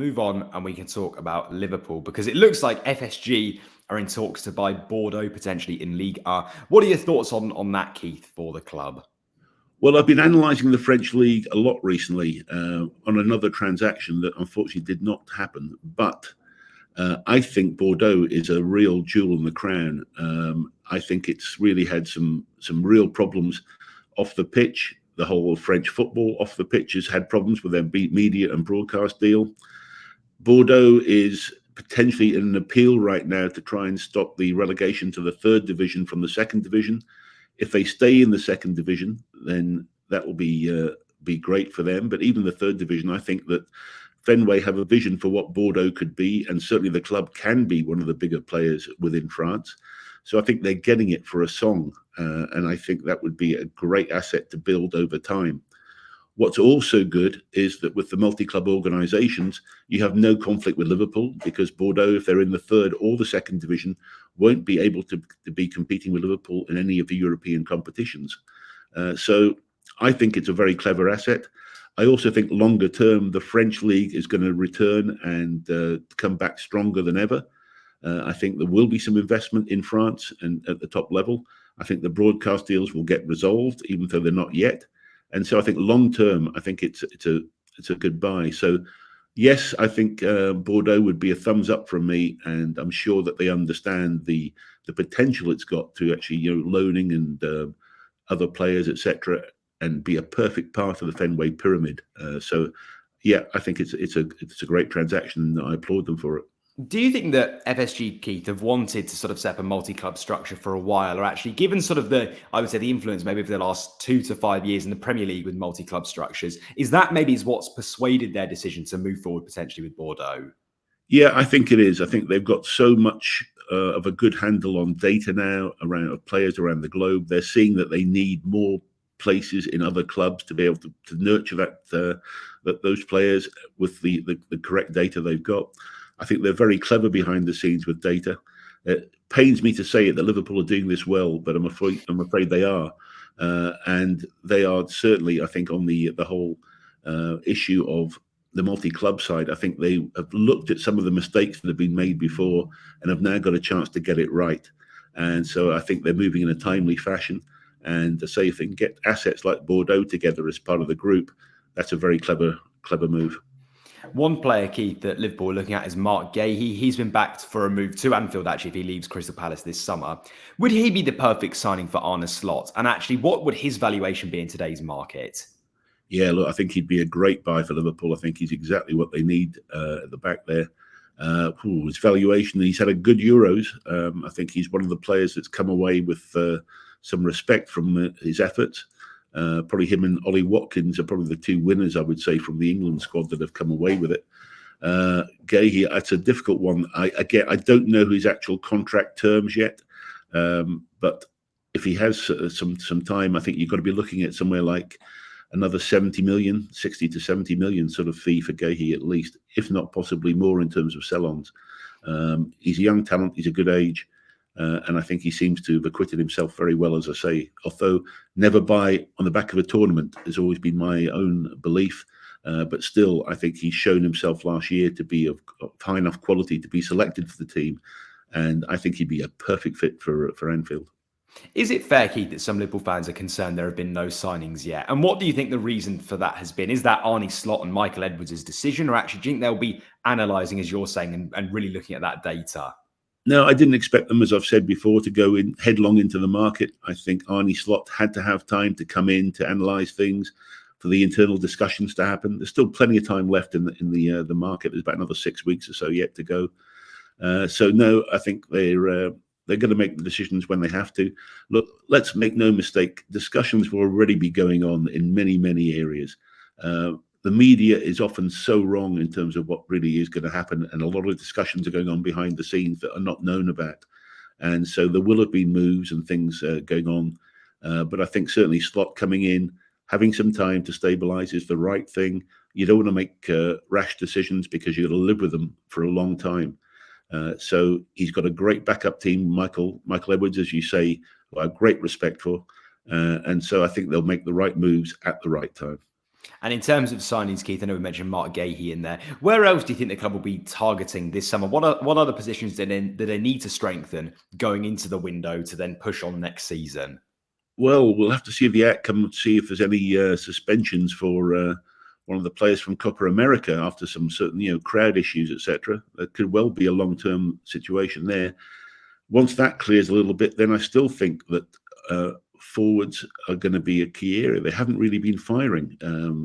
move on and we can talk about Liverpool, because it looks like FSG are in talks to buy Bordeaux potentially in Ligue 1. What are your thoughts on that, Keith, for the club? Well, I've been analysing the French league a lot recently on another transaction that unfortunately did not happen. But I think Bordeaux is a real jewel in the crown. I think it's really had some real problems off the pitch. The whole of French football off the pitch has had problems with their media and broadcast deal. Bordeaux is potentially in an appeal right now to try and stop the relegation to the third division from the second division. If they stay in the second division, then that will be great for them. But even the third division, I think that Fenway have a vision for what Bordeaux could be, and certainly the club can be one of the bigger players within France. So I think they're getting it for a song, and I think that would be a great asset to build over time. What's also good is that with the multi-club organisations, you have no conflict with Liverpool, because Bordeaux, if they're in the third or the second division, won't be able to be competing with Liverpool in any of the European competitions. So I think it's a very clever asset. I also think longer term, the French league is going to return and come back stronger than ever. I think there will be some investment in France and at the top level. I think the broadcast deals will get resolved, even though they're not yet. And so I think long term, I think it's a good buy. So yes, I think Bordeaux would be a thumbs up from me, and I'm sure that they understand the potential it's got to actually loaning and other players, etc., and be a perfect part of the Fenway pyramid. So yeah, I think it's a great transaction. I applaud them for it. Do you think that FSG, Keith, have wanted to sort of set up a multi-club structure for a while, or actually given sort of the influence maybe over the last 2 to 5 years in the Premier League with multi-club structures, is that maybe what's persuaded their decision to move forward potentially with Bordeaux? Yeah, I think it is. I think they've got so much of a good handle on data now around players around the globe. They're seeing that they need more places in other clubs to be able to nurture those players with the correct data they've got. I think they're very clever behind the scenes with data. It pains me to say it that Liverpool are doing this well, but I'm afraid they are, and they are certainly, I think, on the whole issue of the multi-club side. I think they have looked at some of the mistakes that have been made before and have now got a chance to get it right. And so I think they're moving in a timely fashion. And to say if they can get assets like Bordeaux together as part of the group, that's a very clever move. One player, Keith, that Liverpool are looking at is Marc Guehi. He's been backed for a move to Anfield, actually, if he leaves Crystal Palace this summer. Would he be the perfect signing for Arne Slot? And actually, what would his valuation be in today's market? Yeah, look, I think he'd be a great buy for Liverpool. I think he's exactly what they need at the back there. His valuation, he's had a good Euros. I think he's one of the players that's come away with some respect from his efforts. Probably him and Ollie Watkins are probably the two winners, I would say, from the England squad that have come away with it. Guehi, it's a difficult one. I don't know his actual contract terms yet, but if he has some time, I think you've got to be looking at somewhere like another 60 to 70 million sort of fee for Guehi at least, if not possibly more in terms of sell-ons. He's a young talent, he's a good age, and I think he seems to have acquitted himself very well, as I say. Although never buy on the back of a tournament has always been my own belief, but still I think he's shown himself last year to be of high enough quality to be selected for the team, and I think he'd be a perfect fit for Anfield. Is it fair, Keith, that some Liverpool fans are concerned there have been no signings yet? And what do you think the reason for that has been? Is that Arne Slot and Michael Edwards' decision, or actually do you think they'll be analysing, as you're saying, and really looking at that data? No, I didn't expect them, as I've said before, to go in headlong into the market. I think Arne Slot had to have time to come in to analyse things, for the internal discussions to happen. There's still plenty of time left in the market. There's about another 6 weeks or so yet to go. So no, I think they're going to make the decisions when they have to. Look, let's make no mistake, discussions will already be going on in many, many areas. The media is often so wrong in terms of what really is going to happen, and a lot of discussions are going on behind the scenes that are not known about. And so there will have been moves and things going on. But I think certainly Slot coming in, having some time to stabilise is the right thing. You don't want to make rash decisions because you've got to live with them for a long time. So he's got a great backup team, Michael Edwards, as you say, who I have great respect for. And so I think they'll make the right moves at the right time. And in terms of signings, Keith, I know we mentioned Marc Guehi in there. Where else do you think the club will be targeting this summer? What other positions do they need to strengthen going into the window to then push on next season? Well, we'll have to see the outcome and see if there's any suspensions for one of the players from Copa America after some certain crowd issues, etc. That could well be a long-term situation there. Once that clears a little bit, then I still think that forwards are going to be a key area. They haven't really been firing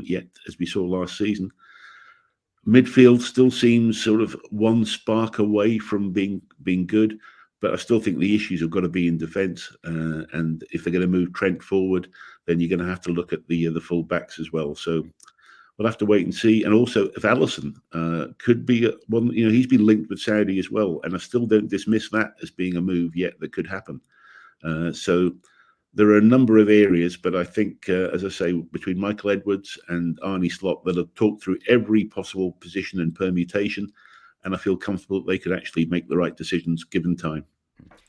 yet, as we saw last season. Midfield still seems sort of one spark away from being good, but I still think the issues have got to be in defence. And if they're going to move Trent forward, then you're going to have to look at the full backs as well. So we'll have to wait and see. And also, if Alisson could be one, he's been linked with Saudi as well, and I still don't dismiss that as being a move yet that could happen. So there are a number of areas, but I think, as I say, between Michael Edwards and Arne Slot, that have talked through every possible position and permutation, and I feel comfortable that they could actually make the right decisions given time.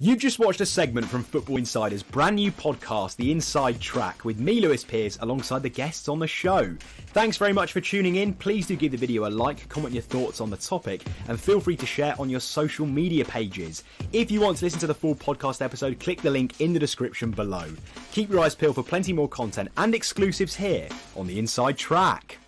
You've just watched a segment from Football Insider's brand new podcast, The Inside Track, with me, Lewis Pearce, alongside the guests on the show. Thanks very much for tuning in. Please do give the video a like, comment your thoughts on the topic, and feel free to share on your social media pages. If you want to listen to the full podcast episode, click the link in the description below. Keep your eyes peeled for plenty more content and exclusives here on The Inside Track.